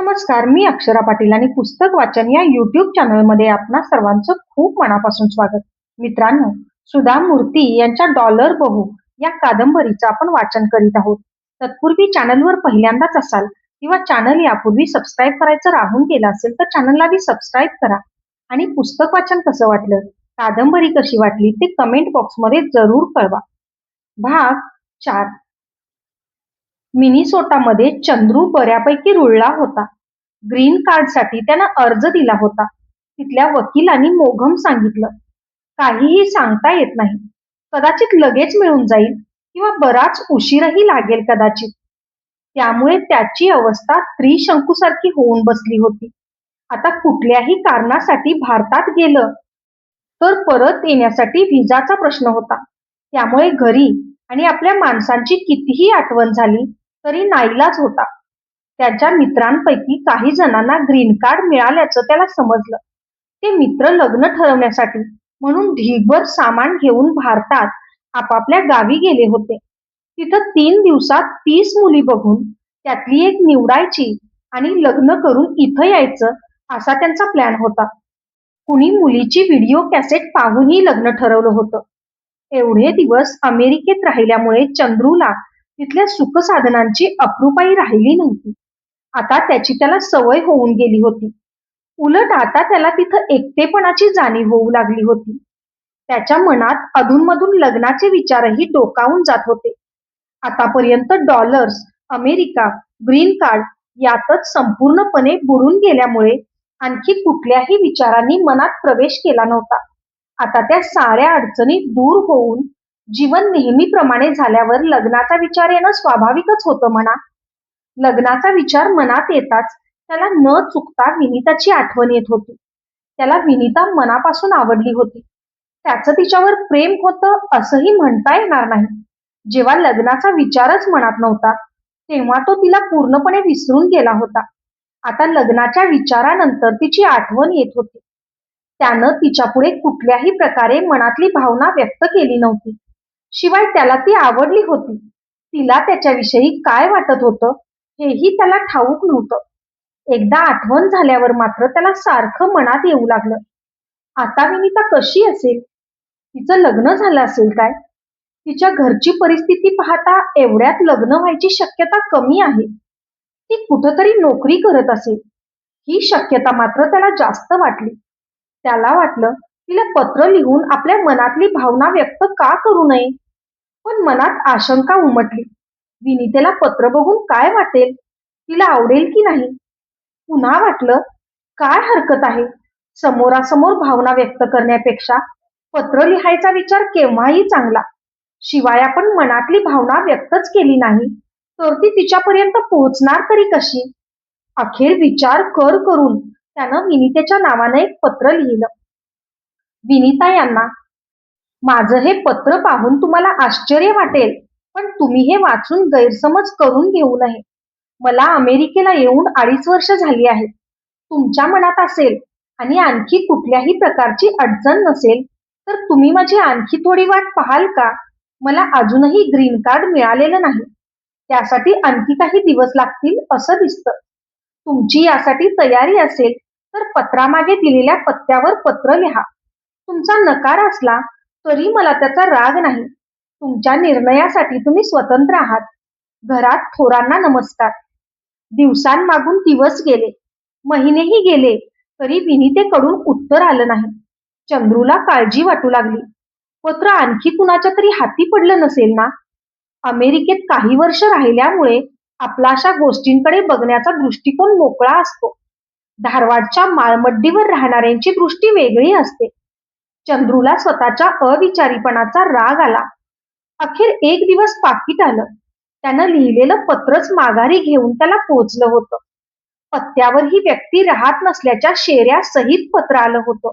नमस्कार, मी अक्षरा पाटील आणि पुस्तक वाचन या YouTube चॅनलमध्ये आपणा सर्वांचं खूप मनापासून स्वागत. मित्रांनो, सुधा मूर्ती यांच्या डॉलर बहू या कादंबरीचं आपण वाचन करीत आहोत. तत्पूर्वी चॅनलवर पहिल्यांदाच असाल किंवा चॅनल यापूर्वी सबस्क्राईब करायचं राहून गेलं असेल तर चॅनलला बी सबस्क्राईब करा. आणि पुस्तक वाचन कसं वाटलं, कादंबरी कशी वाटली ते कमेंट बॉक्समध्ये जरूर कळवा. भाग 4. मिनिसोटामध्ये चंद्रू बऱ्यापैकी रुळला होता. ग्रीन कार्डसाठी त्यानं अर्ज दिला होता. तिथल्या वकिलांनी मोघम सांगितलं, काहीही सांगता येत नाही. कदाचित लगेच मिळून जाईल किंवा बराच उशीरही लागेल कदाचित. त्यामुळे त्याची अवस्था त्रिशंकूसारखी होऊन बसली होती. आता कुठल्याही कारणासाठी भारतात गेलं तर परत येण्यासाठी व्हिसाचा प्रश्न होता. त्यामुळे घरी आणि आपल्या माणसांची कितीही आठवण झाली तरी नाईलाज होता. त्याच्या मित्रांपैकी काही जणांना ग्रीन कार्ड मिळाल्याचं त्याला समजलं. ते मित्र लग्न ठरवण्यासाठी म्हणून ढीगभर सामान घेऊन भारतात आपापल्या गावी गेले होते. तिथं 3 दिवसात 30 मुली बघून त्यातली एक निवडायची आणि लग्न करून इथं यायचं असा त्यांचा प्लॅन होता. कुणी मुलीची व्हिडिओ कॅसेट पाहूनही लग्न ठरवलं होतं. एवढे दिवस अमेरिकेत राहिल्यामुळे चंद्रूला तिथल्या सुखसाधनांची अप्रूपाई राहिली नव्हती. आता त्याची त्याला सवय होऊन गेली होती. उलट आता त्याला तिथं एकटेपणाची जाणीव होऊ लागली होती. त्याच्या मनात अधूनमधून लग्नाचे विचारही डोकावून जात होते. आतापर्यंत डॉलर्स, अमेरिका, ग्रीन कार्ड यातच संपूर्णपणे बुडून गेल्यामुळे आणखी कुठल्याही विचारांनी मनात प्रवेश केला नव्हता. आता त्या साऱ्या अडचणी दूर होऊन जीवन नेहमीप्रमाणे झाल्यावर लग्नाचा विचार येणं स्वाभाविकच होतं म्हणा. लग्नाचा विचार मनात येताच त्याला न चुकता विनिताची आठवण येत होती. त्याला विनिता मनापासून आवडली होती. त्याचं तिच्यावर प्रेम होतं असंही म्हणता येणार नाही. जेव्हा लग्नाचा विचारच मनात नव्हता तेव्हा तो तिला पूर्णपणे विसरून गेला होता. आता लग्नाच्या विचारानंतर तिची आठवण येत होती. त्यानं तिच्यापुढे कुठल्याही प्रकारे मनातली भावना व्यक्त केली नव्हती. शिवाय त्याला ती आवडली होती. तिला त्याच्याविषयी काय वाटत होतं हेही त्याला ठाऊक नव्हतं. एकदा आठवण झाल्यावर मात्र त्याला सारखं मनात येऊ लागलं, आता विनिता कशी असेल? तिचं लग्न झालं असेल काय? तिच्या घरची परिस्थिती पाहता एवढ्यात लग्न व्हायची शक्यता कमी आहे. ती कुठंतरी नोकरी करत असेल, ही शक्यता मात्र त्याला जास्त वाटली. त्याला वाटलं, तिला पत्र लिहून आपल्या मनातली भावना व्यक्त का करू नये? पण मनात आशंका उमटली, विनितेला पत्र बघून काय वाटेल? तिला आवडेल की नाही? पुन्हा वाटलं, काय हरकत आहे? समोरासमोर भावना व्यक्त करण्यापेक्षा पत्र लिहायचा विचार केव्हाही चांगला. शिवाय आपण मनातली भावना व्यक्तच केली नाही तर ती तिच्यापर्यंत पोहोचणार तरी कशी? अखेर विचार करून त्यानं विनितेच्या नावानं एक पत्र लिहिलं. विनिता यांना, माझं हे पत्र पाहून तुम्हाला आश्चर्य वाटेल, पण तुम्ही हे वाचून गैरसमज करून घेऊ नये. मला अमेरिकेला येऊन 2.5 वर्ष झाली आहेत. तुमच्या मनात असेल आणि आणखी कुठल्याही प्रकारची अडचण नसेल तर तुम्ही माझी आणखी थोडी वाट पाहाल का? मला अजूनही ग्रीन कार्ड मिळालेलं नाही. त्यासाठी आणखी काही दिवस लागतील असं दिसतं. तुमची यासाठी तयारी असेल तर पत्रामागे दिलेल्या पत्त्यावर पत्र लिहा. तुमचा नकार असला तरी मला त्याचा राग नाही. तुमच्या निर्णयासाठी तुम्ही स्वतंत्र आहात. घरात थोरांना नमस्कार. दिवसांमागून दिवस गेले, महिनेही गेले तरी विनितेकडून उत्तर आलं नाही. चंद्रूला काळजी वाटू लागली. पत्र आणखी कुणाच्या तरी हाती पडलं नसेल ना? अमेरिकेत काही वर्ष राहिल्यामुळे आपला अशा गोष्टींकडे बघण्याचा दृष्टिकोन मोकळा असतो. धारवाडच्या माळमड्डीवर राहणाऱ्यांची दृष्टी वेगळी असते. चंद्रूला स्वतःच्या अविचारीपणाचा राग आला. अखेर एक दिवस पाकिट आलं. त्यानं लिहिलेलं पत्रच माघारी घेऊन त्याला पोहोचलं होतं. पत्त्यावर ही व्यक्ती राहत नसल्याच्या शेऱ्या सहित पत्र आलं होतं.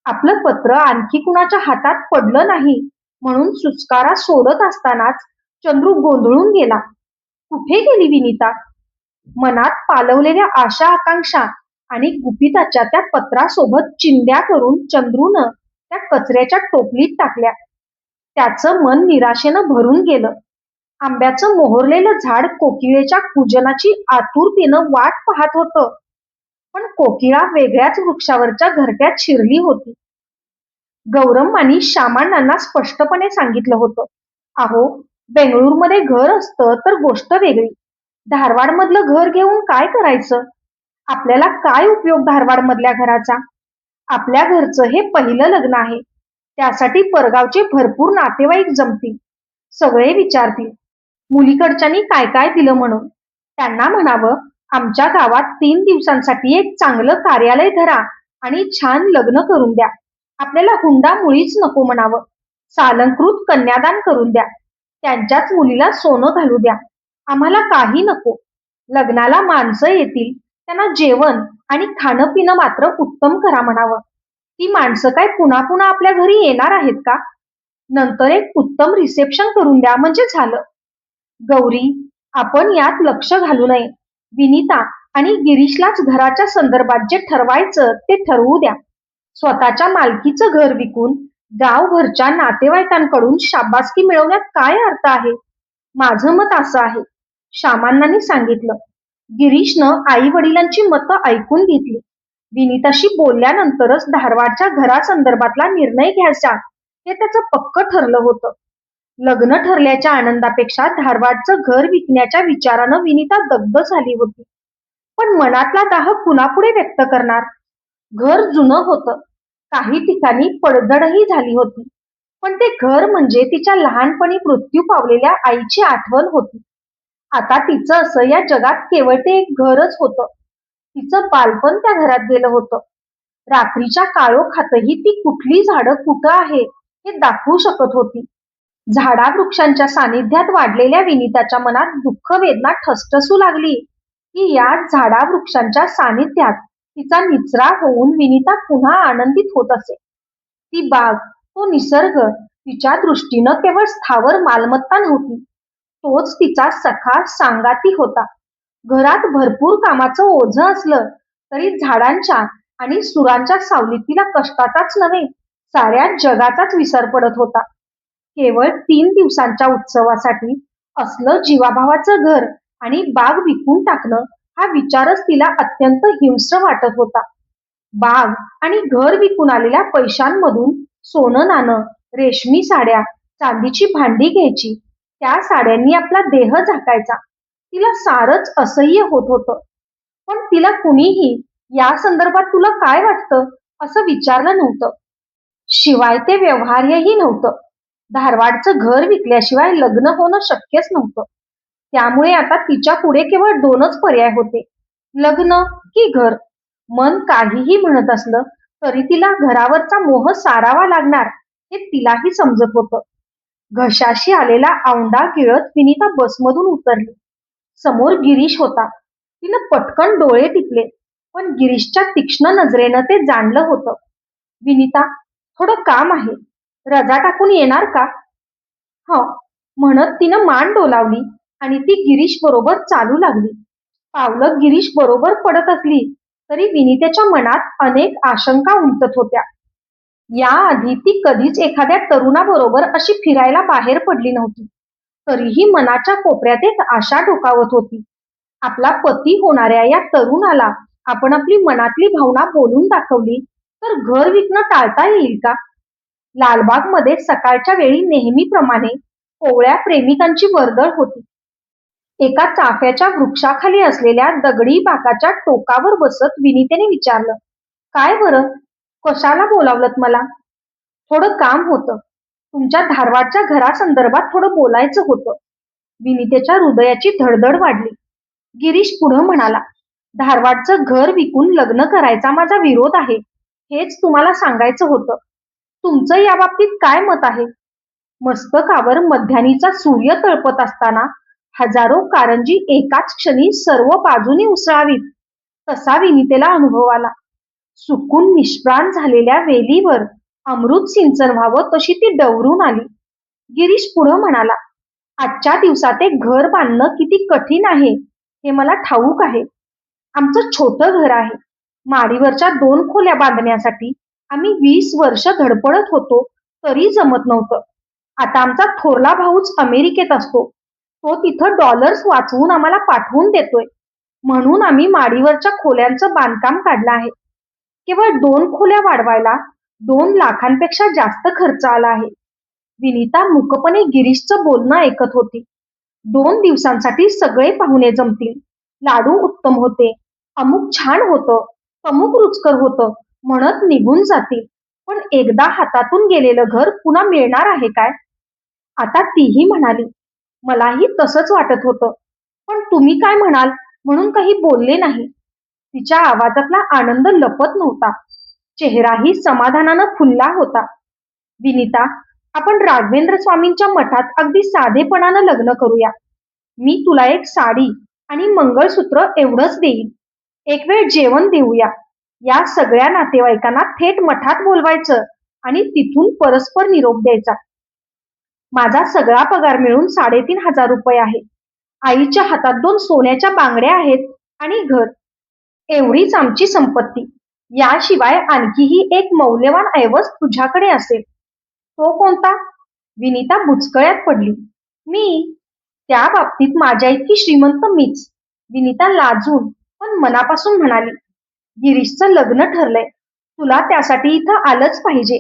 आपलं पत्र आणखी कुणाच्या हातात पडलं नाही म्हणून सुस्कारा सोडत असतानाच चंद्रू गोंधळून गेला. कुठे गेली विनिता? मनात पालवलेल्या आशा आकांक्षा आणि गुपिताच्या त्या पत्रासोबत चिंध्या करून चंद्रूनं त्या कचऱ्याच्या टोपलीत टाकल्या. त्याचं मन निराशेनं भरून गेलं. आंब्याचं मोहरलेलं झाड कोकिळेच्या पूजनाची आतुरतेनं वाट पाहत होतं. पण कोकिळा वेगळ्याच वृक्षावरच्या घरट्यात शिरली होती. गौरम्मानी श्यामांना स्पष्टपणे सांगितलं होतं, अहो, बेंगळूरमध्ये घर असतं तर गोष्ट वेगळी. धारवाडमधलं घर घेऊन काय करायचं? आपल्याला काय उपयोग धारवाडमधल्या घराचा? आपल्या घरचं हे पहिलं लग्न आहे. त्यासाठी परगावचे भरपूर नातेवाईक जमतील. सगळे विचारतील, मुलीकडच्यांनी काय काय दिलं म्हणून. त्यांना म्हणावं, आमच्या गावात 3 दिवसांसाठी एक चांगलं कार्यालय धरा आणि छान लग्न करून द्या. आपल्याला हुंडा मुळीच नको म्हणावं. सालंकृत कन्यादान करून द्या. त्यांच्याच मुलीला सोनं घालू द्या. आम्हाला काही नको. लग्नाला माणसं येतील, त्यांना जेवण आणि खाणं पिणं मात्र उत्तम करा म्हणावं. ती माणसं काय पुन्हा पुन्हा आपल्या घरी येणार आहेत का? नंतर एक उत्तम रिसेप्शन करून द्या म्हणजे झालं. गौरी, आपण यात लक्ष घालू नये. विनिता आणि गिरीशलाच घराच्या संदर्भात जे ठरवायचं ते ठरवू द्या. स्वतःच्या मालकीचं घर विकून गावभरच्या नातेवाईकांकडून शाबासकी मिळवण्यात काय अर्थ आहे? माझं मत असं आहे, श्यामांनानी सांगितलं. गिरीशनं आई वडिलांची मतं ऐकून घेतली. विनिताशी बोलल्यानंतरच धारवाडच्या घरासंदर्भातला निर्णय घ्यायचा हे त्याचं पक्क ठरलं होतं. लग्न ठरल्याच्या आनंदापेक्षा धारवाडचं घर विकण्याच्या विचारानं विनिता दग्ध झाली होती. पण मनातला दाह कुणापुढे व्यक्त करणार? घर जुनं होतं. काही ठिकाणी पडझडही झाली होती. पण ते घर म्हणजे तिच्या लहानपणी मृत्यू पावलेल्या आईची आठवण होती. आता तिचं असं या जगात केवळ ते एक घरच होतं. तिचं बालपण त्या घरात गेलं होतं. रात्रीच्या काळोखातही ती कुठली झाडं कुठं आहे हे दाखवू शकत होती. झाडावृक्षांच्या सानिध्यात वाढलेल्या विनिताच्या मनात दुःख वेदना ठसठसू लागली की या झाडावृक्षांच्या सानिध्यात तिचा निचरा होऊन विनिता पुन्हा आनंदित होत असे. ती बाग, तो निसर्ग तिच्या दृष्टीनं केवळ स्थावर मालमत्ता नव्हती, तोच तिचा सखा सांगाती होता. घरात भरपूर कामाचं ओझं असलं तरी झाडांच्या आणि सुरांच्या सावलीत तिला कष्टाचाच नव्हे, साऱ्या जगाचाच विसर पडत होता. केवळ 3 दिवसांच्या उत्सवासाठी असलं जीवाभावाचं घर आणि बाग विकून टाकणं हा विचारच तिला अत्यंत हिंस्र वाटत होता. बाग आणि घर विकून आलेल्या पैशांमधून सोनं नाणं, रेशमी साड्या, चांदीची भांडी घ्यायची. त्या साड्यांनी आपला देह झाकायचा. तिला सारच असह्य होत होतं. पण तिला कुणीही या संदर्भात तुला काय वाटतं असं विचारलं नव्हतं. शिवाय ते व्यवहार्यही नव्हतं. धारवाडचं घर विकल्याशिवाय लग्न होणं शक्यच नव्हतं. त्यामुळे आता तिच्या पुढे केवळ 2च पर्याय होते, लग्न की घर. मन काहीही म्हणत असलं तरी तिला घरावरचा मोह सारावा लागणार हे तिलाही समजत होतं. घशाशी आलेला औंढा गिळत विनिता बसमधून उतरली. समोर गिरीश होता. तिनं पटकन डोळे टिपले, पण गिरीशच्या तीक्ष्ण नजरेनं ते जाणलं होतं. विनिता, थोडं काम आहे, रजा टाकून येणार का? हो, म्हणत तिनं मान डोलावली आणि ती गिरीश बरोबर चालू लागली. पावलं गिरीश बरोबर पडत असली तरी विनितेच्या मनात अनेक आशंका उमटत होत्या. याआधी ती कधीच एखाद्या तरुणाबरोबर अशी फिरायला बाहेर पडली नव्हती. तरीही मनाच्या कोपऱ्यात एक आशा डोकावत होती. आपला पती होणाऱ्या या तरुणाला आपण आपली मनातली भावना बोलून दाखवली तर घर विकणं टाळता येईल का? लालबागमध्ये सकाळच्या वेळी नेहमीप्रमाणे कोवळ्या प्रेमिकांची वर्दळ होती. एका चाफ्याच्या वृक्षाखाली असलेल्या दगडी बाकाच्या टोकावर बसत विनितेने विचारलं, काय बरं, कशाला बोलावलत मला? थोडं काम होतं. तुमच्या धारवाडच्या घरासंदर्भात थोडं बोलायचं होतं. विनितेच्या हृदयाची धडधड वाढली. गिरीश पुढं म्हणाला, धारवाडचं घर विकून लग्न करायचा माझा विरोध आहे, हेच तुम्हाला सांगायचं होतं. तुमचं या बाबतीत काय मत आहे? मस्तकावर मध्यानीचा सूर्य तळपत असताना हजारो कारंजी एकाच क्षणी सर्व बाजूनी उसळावीत तसा विनितेला अनुभव आला. सुकून निष्प्राण झालेल्या वेलीवर अमृत सिंचन व्हावं तशी ती डवरून आली. गिरीश पुढं म्हणाला, आजच्या दिवसात एक घर बांधणं किती कठीण आहे हे मला ठाऊक आहे. आमचं छोटं घर आहे. माडीवरच्या 2 खोल्या बांधण्यासाठी आम्ही 20 वर्ष धडपडत होतो तरी जमत नव्हतं. आता आमचा थोरला भाऊच अमेरिकेत असतो. तो तिथं डॉलर्स वाचवून आम्हाला पाठवून देतोय. म्हणून आम्ही माडीवरच्या खोल्यांचं बांधकाम काढलं आहे. केवळ 2 खोल्या वाढवायला 2 लाखांपेक्षा जास्त खर्च आला आहे. विनिता मूकपणे गिरीशचं बोलणं ऐकत होती. 2 दिवसांसाठी सगळे पाहुणे जमतील. लाडू उत्तम होते, अमुक छान होतं, अमुक रुचकर होतं म्हणत निघून जातील. पण एकदा हातातून गेलेलं घर पुन्हा मिळणार आहे काय? आता तीही म्हणाली, मलाही तसंच वाटत होतं. पण तुम्ही काय म्हणाल म्हणून काही बोलले नाही. तिच्या आवाजातला आनंद लपत नव्हता. चेहराही समाधानानं फुलला होता. विनिता, आपण राघवेंद्र स्वामींच्या मठात अगदी साधेपणानं लग्न करूया. मी तुला एक साडी आणि मंगळसूत्र एवढंच देईन. एक वेळ जेवण देऊया. या सगळ्या नातेवाईकांना थेट मठात बोलवायचं आणि तिथून परस्पर निरोप द्यायचा. माझा सगळा पगार मिळून 3,500 रुपये आहे. आईच्या हातात 2 सोन्याच्या बांगड्या आहेत आणि घर. एवढीच आमची संपत्ती. याशिवाय आणखीही एक मौल्यवान ऐवज तुझ्याकडे असेल. तो कोणता? विनिता बुचकळ्यात पडली. मी. त्या बाबतीत माझ्या इतकी श्रीमंत मीच. विनिता लाजून पण मनापासून म्हणाली. गिरीशचं लग्न ठरलंय. तुला त्यासाठी इथं आलंच पाहिजे.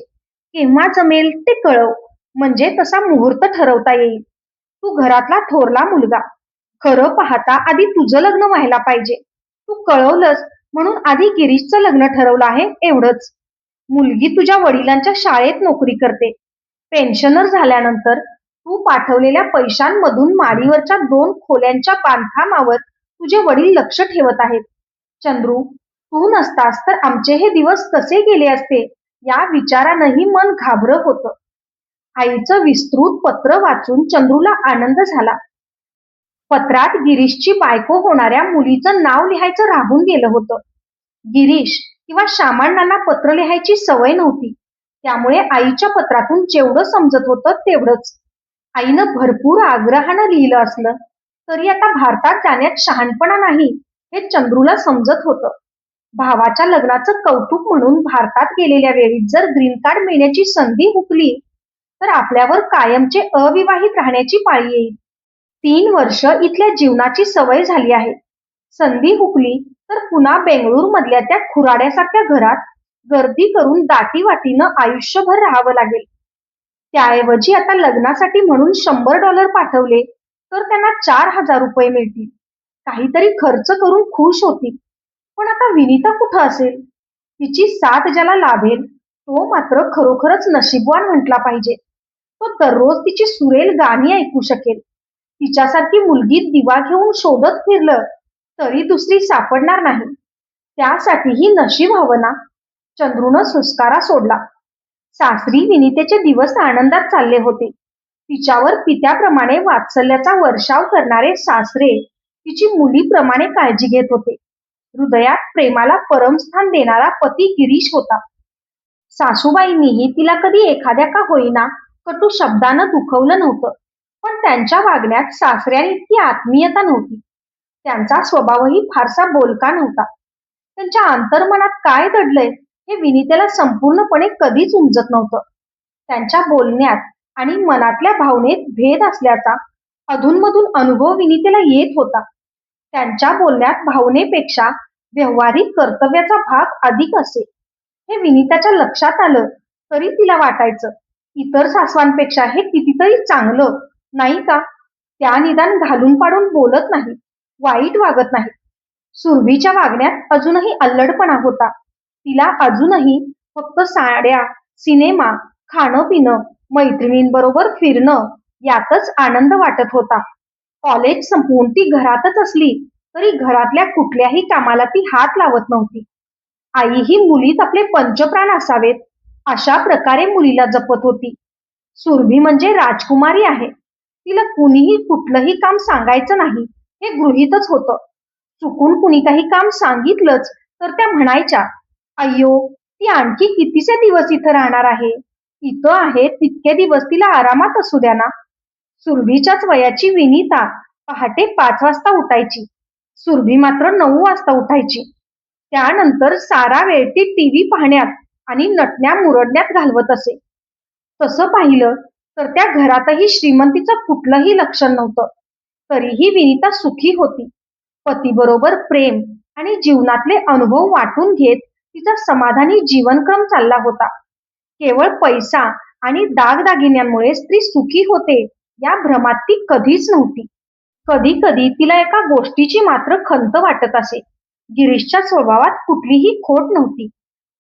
केव्हा जमेल ते कळव. म्हणजे तसा मुहूर्त ठरवता येईल. तू घरातला थोरला मुलगा. खरं पाहता आधी तुझं लग्न व्हायला पाहिजे. तू कळवलंस म्हणून आधी गिरीशचं लग्न ठरवलं आहे एवढंच. मुलगी तुझ्या वडिलांच्या शाळेत नोकरी करते. पेन्शनर झाल्यानंतर तू पाठवलेल्या पैशांमधून माडीवरच्या 2 खोल्यांच्या बांधकामावर तुझे वडील लक्ष ठेवत आहेत. चंद्रू, तू नसतास तर आमचे हे दिवस कसे गेले असते या विचारानंही मन घाबरत होतं. आईचं विस्तृत पत्र वाचून चंद्रूला आनंद झाला. पत्रात गिरीशची बायको होणाऱ्या मुलीचं नाव लिहायचं राहून गेलं होतं. गिरीश किंवा श्यामांना पत्र लिहायची सवय नव्हती. त्यामुळे आईच्या पत्रातून जेवढं समजत होतं तेवढंच. आईनं भरपूर आग्रहानं लिहिलं असलं तरी आता भारतात जाण्यात शहाणपणा नाही हे चंद्रूला समजत होतं. भावाच्या लग्नाचं कौतुक म्हणून भारतात गेलेल्या वेळी जर ग्रीन कार्ड मिळण्याची संधी हुकली तर आपल्यावर कायमचे अविवाहित राहण्याची पाळी येईल. 3 वर्ष इथल्या जीवनाची सवय झाली आहे. संधी हुकली तर पुन्हा बेंगळूर मधल्या त्या खुराड्यासारख्या घरात गर्दी करून दाटीवाटीनं आयुष्यभर राहावं लागेल. त्याऐवजी आता लग्नासाठी म्हणून $100 पाठवले तर त्यांना 4,000 रुपये मिळतील. काहीतरी खर्च करून खुश होतील. पण आता विनिता कुठं असेल? तिची साथ ज्याला लाभेल तो मात्र खरोखरच नशीबवान म्हटला पाहिजे. तो दररोज तिची सुरेल गाणी ऐकू शकेल. तिच्यासारखी मुलगी दिवा घेऊन शोधत फिरलं तरी दुसरी सापडणार नाही. त्यासाठीही नशीब हवं ना. चंद्रूनं सुस्कारा सोडला. सासरी विनितेचे दिवस आनंदात चालले होते. तिच्यावर पित्याप्रमाणे वात्सल्याचा वर्षाव करणारे सासरे तिची मुलीप्रमाणे काळजी घेत होते. हृदयात प्रेमाला परमस्थान देणारा पती गिरीश होता. सासूबाईंनीही तिला कधी एखाद्या का होईना कटू शब्दानं दुखवलं नव्हतं. पण त्यांच्या वागण्यात सासऱ्यांइतकी आत्मीयता नव्हती. त्यांचा स्वभावही फारसा बोलका नव्हता. त्यांच्या अंतर्मनात काय दडलंय हे विनितेला संपूर्णपणे कधीच उमजत नव्हतं. त्यांच्या बोलण्यात आणि मनातल्या भावनेत भेद असल्याचा अधूनमधून अनुभव विनितेला येत होता. त्यांच्या बोलण्यात भावनेपेक्षा व्यावहारिक कर्तव्याचा भाग अधिक असे हे विनिताच्या लक्षात आलं तरी तिला वाटायचं इतर सासवांपेक्षा हे कितीतरी चांगलं नाही का. त्या निदान घालून पाडून बोलत नाही, वाईट वागत नाही. सुरभीच्या वागण्यात अजूनही अल्लडपणा होता. तिला अजूनही फक्त साड्या, सिनेमा, खाणं पिणं, मैत्रिणींबरोबर फिरणं यातच आनंद वाटत होता. कॉलेज संपवून ती घरातच असली तरी घरातल्या कुठल्याही कामाला ती हात लावत नव्हती. आई ही मुलीत आपले पंचप्राण असावेत अशा प्रकारे मुलीला जपत होती. सुरभी म्हणजे राजकुमारी आहे. तिला कुणीही कुठलंही काम सांगायचं नाही हे गृहीतच होतं. चुकून कुणी काही काम सांगितलंच तर त्या म्हणायच्या, अय्यो ती आणखी कितीसे दिवस इथं राहणार आहे. इथं आहे तितके दिवस तिला आरामात असू द्या ना. सुरभीच्याच वयाची विनिता पहाटे 5 वाजता उठायची. सुरभी मात्र 9 वाजता उठायची. त्यानंतर सारा वेळ ती टीव्ही पाहण्यात आणि नटण्या मुरडण्यात घालवत असे. तसं पाहिलं तर त्या घरातही श्रीमंतीचं कुठलंही लक्षण नव्हतं. तरीही विनिता सुखी होती. पतीबरोबर प्रेम आणि जीवनातले अनुभव वाटून घेत तिचा समाधानी जीवनक्रम चालला होता. केवळ पैसा आणि दागदागिन्यांमुळे स्त्री सुखी होते या भ्रमात ती कधीच नव्हती. कधी कधी तिला एका गोष्टीची मात्र खंत वाटत असे. गिरीशच्या स्वभावात कुठलीही खोट नव्हती.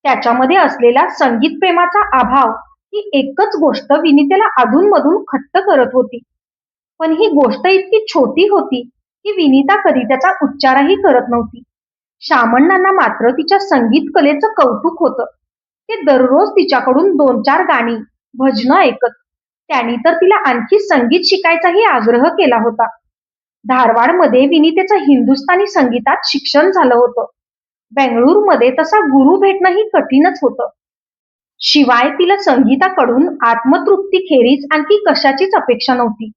त्याच्यामध्ये असलेला संगीत प्रेमाचा अभाव ही एकच गोष्ट विनितेला अधूनमधून खट्ट करत होती. पण ही गोष्ट इतकी छोटी होती की विनिता कधी त्याचा उच्चारही करत नव्हती. शामण्णांना मात्र तिच्या संगीत कलेचं कौतुक होतं. ते दररोज तिच्याकडून 2-4 गाणी, भजनं ऐकत. त्यांनी तर तिला आणखी संगीत शिकायचाही आग्रह केला होता. धारवाडमध्ये विनितेचं हिंदुस्थानी संगीतात शिक्षण झालं होतं. बेंगळुरूमध्ये तसा गुरु भेटणंही कठीणच होतं. शिवाय तिला संगीताकडून आत्मतृप्तीखेरीज आणखी कशाचीच अपेक्षा नव्हती.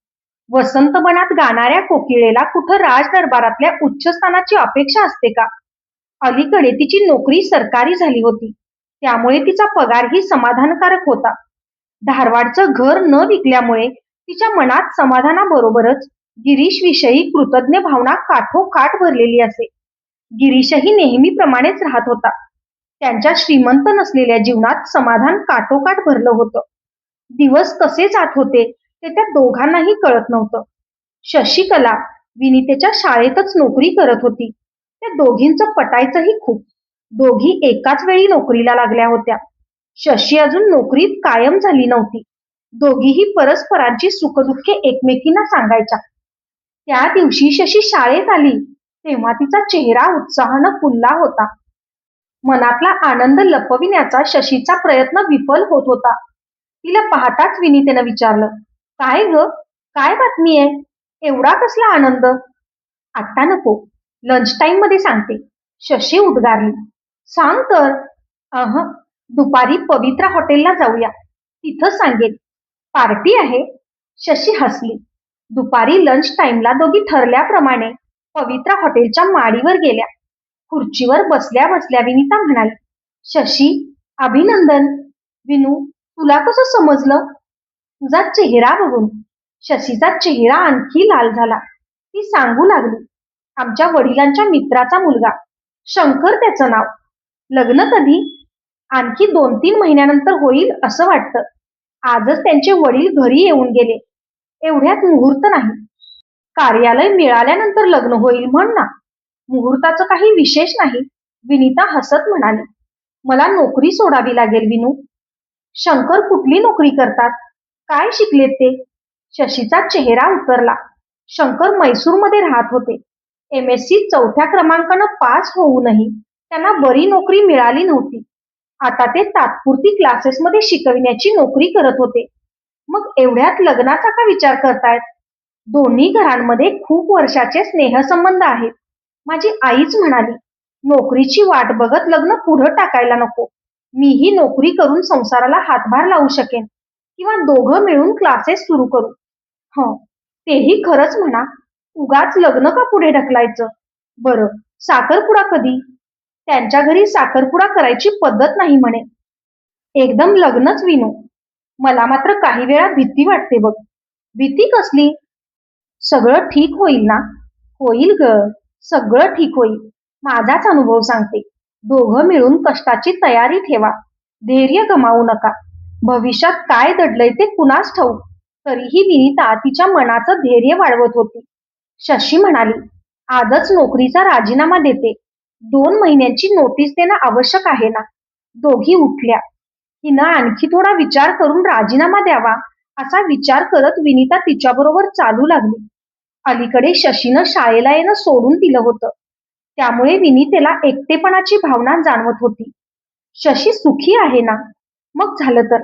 वसंतवनात गाणाऱ्या कोकिळेला कुठं राजदरबारातल्या उच्चस्थानाची अपेक्षा असते का? अलीकडे तिची नोकरी सरकारी झाली होती. त्यामुळे तिचा पगारही समाधानकारक होता. धारवाडचं घर न विकल्यामुळे तिच्या मनात समाधानाबरोबरच गिरीशविषयी कृतज्ञ भावना काठोकाठ भरलेली असे. गिरीशही नेहमीप्रमाणेच राहत होता. त्यांच्या श्रीमंत नसलेल्या जीवनात समाधान काठोकाठ भरलं होतं. दिवस कसे जात होते ते त्या दोघांनाही कळत नव्हतं. शशिकला विनितेच्या शाळेतच नोकरी करत होती. त्या दोघींचं पटायचंही खूप. दोघी एकाच वेळी नोकरीला लागल्या होत्या. शशी अजून नोकरीत कायम झाली नव्हती. दोघीही परस्परांची सुखदुःखे एकमेकींना सांगायच्या. त्या दिवशी शशी शाळेत आली तेव्हा तिचा चेहरा उत्साहानं फुलला होता. मनातला आनंद लपविण्याचा शशीचा प्रयत्न विफल होत होता. तिला पाहताच विनितेनं विचारलं, काय ग, काय बातमी आहे? एवढा कसला आनंद? आत्ता नको, लंच टाइम मध्ये सांगते, शशी उद्गारली. सांग तर. अह, दुपारी पवित्रा हॉटेलला जाऊया, तिथं सांगेन. पार्टी आहे. शशी हसली. दुपारी लंच टाइमला दोघी ठरल्याप्रमाणे पवित्रा हॉटेलच्या माडीवर गेल्या. खुर्चीवर बसल्या बसल्या विनिता म्हणाली, शशी, अभिनंदन. विनू, तुला कसं समजलं? तुझा चेहरा बघून. शशीचा चेहरा आणखी लाल झाला. ती सांगू लागली, आमच्या वडिलांच्या मित्राचा मुलगा, शंकर त्याचं नाव. लग्न कधी? आणखी 2-3 महिन्यानंतर होईल असं वाटतं. आजच त्यांचे वडील घरी येऊन गेले. एवढ्यात मुहूर्त नाही. कार्यालय मिळाल्यानंतर लग्न होईल म्हण ना. मुहूर्ताचं काही विशेष नाही. विनिता हसत म्हणाली, मला नोकरी सोडावी लागेल विनू. शंकर कुठली नोकरी करतात? काय शिकलेत ते? शशीचा चेहरा उतरला. शंकर मैसूरमध्ये राहत होते. MSc 4थ्या क्रमांकानं पास होऊनही त्यांना बरी नोकरी मिळाली नव्हती. आता ते तात्पुरती क्लासेसमध्ये शिकविण्याची नोकरी करत होते. मग एवढ्यात लग्नाचा का विचार करतायत? दोन्ही घरांमध्ये खूप वर्षाचे स्नेहसंबंध आहेत. माझी आईच म्हणाली, नोकरीची वाट बघत लग्न पुढं टाकायला नको. मीही नोकरी करून संसाराला हातभार लावू शकेन किंवा दोघं मिळून क्लासेस सुरू करू. हो, तेही खरंच म्हणा. उगाच लग्न का पुढे ढकलायचं? बरं, साखरपुडा कधी? त्यांच्या घरी साखरपुडा करायची पद्धत नाही म्हणे. एकदम लग्नच विनू. मला मात्र काही वेळा भीती वाटते बघ. भीती कसली? सगळं ठीक होईल ना? होईल ग, सगळं ठीक होईल. माझाच अनुभव सांगते. दोघं मिळून कष्टाची तयारी ठेवा. धैर्य गमावू नका. भविष्यात काय दडलंय ते कुणास ठाऊक. तरीही विनिता तिच्या मनाचं धैर्य वाढवत होती. शशी म्हणाली, आजच नोकरीचा राजीनामा देते. 2 महिन्यांची नोटीस देणं आवश्यक आहे ना. दोघी उठल्या. हिनं आणखी थोडा विचार करून राजीनामा द्यावा असा विचार करत विनिता तिच्याबरोबर चालू लागली. अलीकडे शशीनं शाळेला येणं सोडून दिलं होतं. त्यामुळे विनितेला एकटेपणाची भावना जाणवत होती. शशी सुखी आहे ना? मग झालं तर,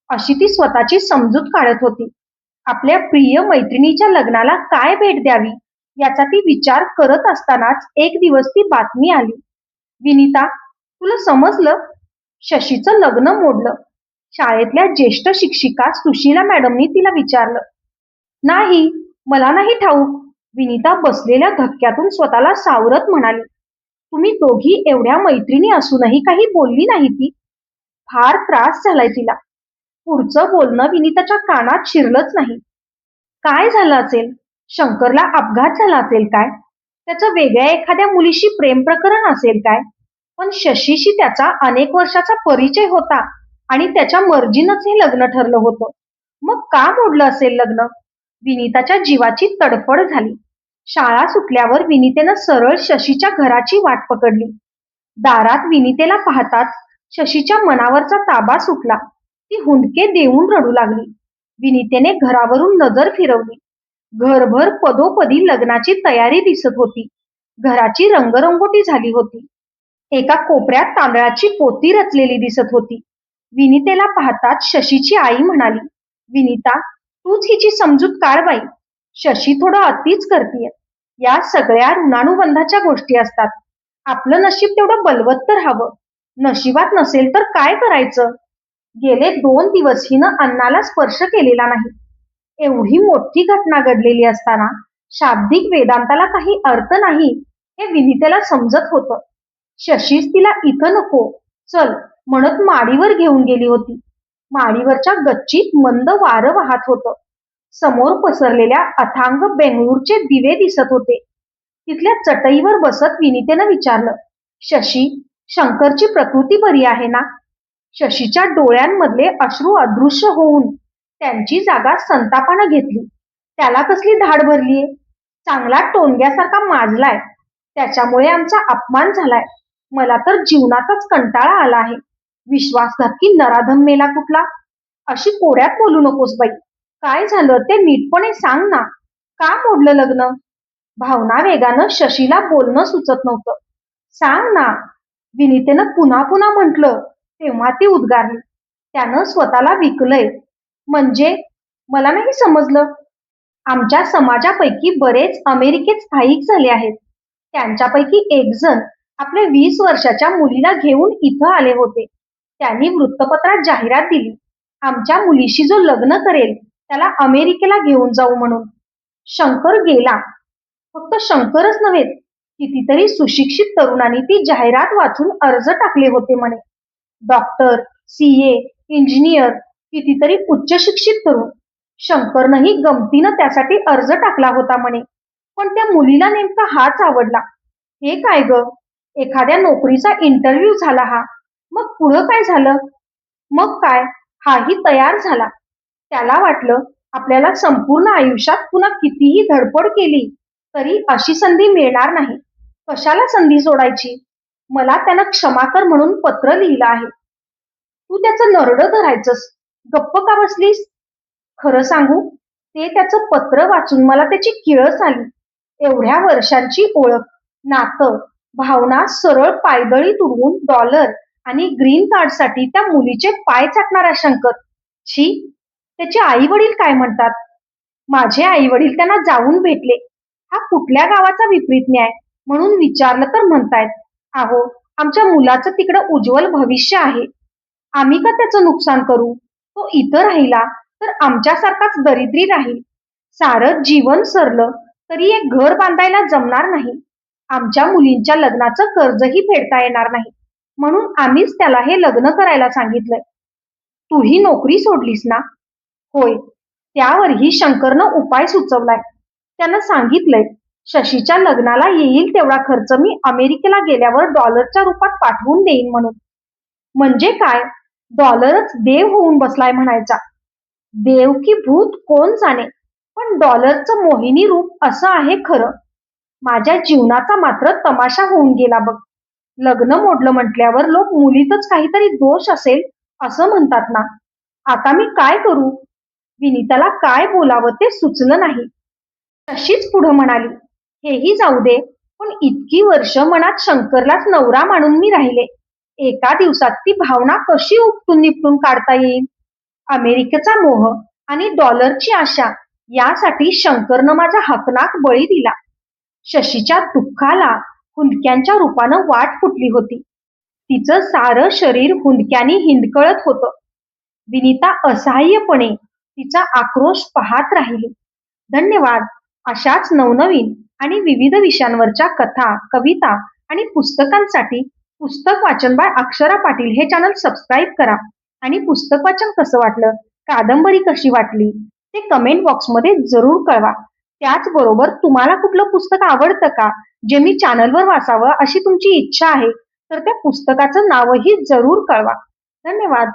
अशी ती स्वतःची समजूत काढत होती. आपल्या प्रिय मैत्रिणीच्या लग्नाला काय भेट द्यावी याचा ती विचार करत असतानाच एक दिवस ती बातमी आली. विनिता, तुला समजलं? शशीचं लग्न मोडलं. शाळेतल्या ज्येष्ठ शिक्षिका सुशीला मॅडमनी तिला विचारलं. नाही, मला नाही ठाऊक. विनिता बसलेल्या धक्क्यातून स्वतःला सावरत म्हणाली. तुम्ही दोघी एवढ्या मैत्रिणी असूनही काही बोलली नाही ती? फार त्रास झालाय तिला. पुढचं बोलणं विनिताच्या कानात शिरलंच नाही. काय झालं असेल? शंकरला अपघात झाला असेल काय? त्याचं वेगळ्या एखाद्या मुलीशी प्रेम प्रकरण असेल काय? पण शशीशी त्याचा अनेक वर्षाचा परिचय होता आणि त्याच्या मर्जीनंच हे लग्न ठरलं होतं. मग का मोडलं असेल लग्न? विनिताच्या जीवाची तडफड झाली. शाळा सुटल्यावर विनितेनं सरळ शशीच्या घराची वाट पकडली. दारात विनितेला पाहताच शशीच्या मनावरचा ताबा सुटला. ती हुंदके देऊन रडू लागली. विनितेने घरावरून नजर फिरवली. घरभर पदोपदी लग्नाची तयारी दिसत होती. घराची रंगरंगोटी झाली होती. एका कोपऱ्यात तांदळाची पोती रचलेली दिसत होती. विनितेला पाहताच शशीची आई म्हणाली, "विनिता, तूच हिची समजूत काढ बाई. शशी थोडं अतीच करतीये. या सगळ्या ऋणानुबंधाच्या गोष्टी असतात. आपलं नशीब तेवढं बलवत्तर हवं. नशिबात नसेल तर काय करायचं?" गेले 2 दिवस हिनं अन्नाला स्पर्श केलेला नाही. एवढी मोठी घटना घडलेली असताना शाब्दिक वेदांताला काही अर्थ नाही हे विनितेला समजत होतं. शशीच तिला इथं नको, चल म्हणत माडीवर घेऊन गेली होती. माडीवरच्या गच्चीत मंद वारं वाहत होतं. समोर पसरलेल्या अथांग बेंगळूरचे दिवे दिसत होते. तिथल्या चटईवर बसत विनितेनं विचारलं, "शशी, शंकरची प्रकृती बरी आहे ना?" शशीच्या डोळ्यांमधले अश्रू अदृश्य होऊन त्यांची जागा संतापानं घेतली. त्याला कसली धाड भरलीये? चांगला टोनग्यासारखा माजलाय. त्याच्यामुळे आमचा अपमान झालाय. मला तर जीवनाचाच कंटाळा आला आहे. विश्वासघातकी नराधम मेला कुठला. अशी कोड्यात बोलू नकोस बाई. काय झालं ते नीटपणे सांग ना. का मोडलं लग्न? भावना वेगानं शशीला बोलणं सुचत नव्हतं. सांग ना. विनितेनं पुन्हा पुन्हा म्हटलं तेव्हा ती उद्गारली. त्यानं स्वतःला विकलंय. म्हणजे? मला नाही समजलं. आमच्या समाजापैकी बरेच अमेरिकेत स्थायिक झाले आहेत. त्यांच्यापैकी एक जण आपल्या 20 वर्षाच्या मुलीला घेऊन इथं आले होते. त्यांनी वृत्तपत्रात जाहिरात दिली, आमच्या मुलीशी जो लग्न करेल त्याला अमेरिकेला घेऊन जाऊ म्हणून. शंकर गेला. फक्त शंकरच नव्हे, कितीतरी सुशिक्षित तरुणांनी ती जाहिरात वाचून अर्ज टाकले होते म्हणे. डॉक्टर, सीए, इंजिनियर, कितीतरी उच्च शिक्षित तरुण. शंकरनंही गमतीनं त्यासाठी अर्ज टाकला होता म्हणे. पण त्या मुलीला नेमका हाच आवडला. हे काय ग? एखाद्या नोकरीचा इंटरव्ह्यू झाला हा. मग पुढं काय झालं? मग काय, हाही तयार झाला. त्याला वाटलं आपल्याला संपूर्ण आयुष्यात पुन्हा कितीही धडपड केली तरी अशी संधी मिळणार नाही. कशाला संधी सोडायची? मला त्यानं क्षमा कर म्हणून पत्र लिहिलं आहे. तू त्याचं नरडं धरायचंस. गप्प का बसलीस? खरं सांगू, ते त्याचं पत्र वाचून मला त्याची किळस आली. एवढ्या वर्षांची ओळख, नातं, भावना सरळ पायदळी तुडवून डॉलर आणि ग्रीन कार्डसाठी त्या मुलीचे पाय चाटणारा शंकर. छी, त्याचे आई वडील काय म्हणतात? माझे आई वडील त्यांना जाऊन भेटले. हा कुठल्या गावाचा विपरीत न्याय म्हणून विचारलं तर म्हणतायत, अहो, आमच्या मुलाचं तिकडं उज्ज्वल भविष्य आहे. आम्ही का त्याचं नुकसान करू? तो इथं राहिला तर आमच्यासारखाच दरिद्री राहील. सारं जीवन सरलं तरी एक घर बांधायला जमणार नाही. आमच्या मुलींच्या लग्नाचं कर्जही फेडता येणार नाही. म्हणून आम्हीच त्याला हे लग्न करायला सांगितलंय. तूही नोकरी सोडलीस ना? होय. त्यावरही शंकरनं उपाय सुचवलाय. त्यानं सांगितलंय, शशीच्या लग्नाला येईल तेवढा खर्च मी अमेरिकेला गेल्यावर डॉलरच्या रूपात पाठवून देईन म्हणून. म्हणजे काय? डॉलरच देव होऊन बसलाय म्हणायचा. देव की भूत कोण जाणे, पण डॉलरचं मोहिनी रूप असं आहे खरं. माझ्या जीवनाचा मात्र तमाशा होऊन गेला बघ. लग्न मोडलं म्हटल्यावर लोक मुलीतच काहीतरी दोष असेल असं म्हणतात ना. आता मी काय करू? विनिताला काय बोलावं ते सुचलं नाही. तशीच पुढं म्हणाली, हेही जाऊ दे, पण इतकी वर्ष मनात शंकरलाच नवरा मानून मी राहिले. एका दिवसात ती भावना कशी उपटून निपटून काढता येईल? अमेरिकेचा मोह आणि डॉलरची आशा यासाठी शंकरनं माझा हकनाक बळी दिला. शशीच्या दुःखाला हुंदक्यांच्या रूपानं वाट फुटली होती. तिचं सारं शरीर हुंदक्यांनी हिंदकळत होतं. विनिता असहाय्यपणे तिचा आक्रोश पाहत राहिली. धन्यवाद. अशाच नवनवीन आणि विविध विषयांवरच्या कथा, कविता आणि पुस्तकांसाठी पुस्तक वाचन बाय अक्षरा पाटील हे चॅनल सबस्क्राईब करा. आणि पुस्तक वाचन कसं वाटलं, कादंबरी कशी वाटली ते कमेंट बॉक्समध्ये जरूर कळवा. त्याचबरोबर तुम्हाला कुठलं पुस्तक आवडतं का, जे मी चॅनलवर वाचावं अशी तुमची इच्छा आहे, तर त्या पुस्तकाचं नावही जरूर कळवा. धन्यवाद.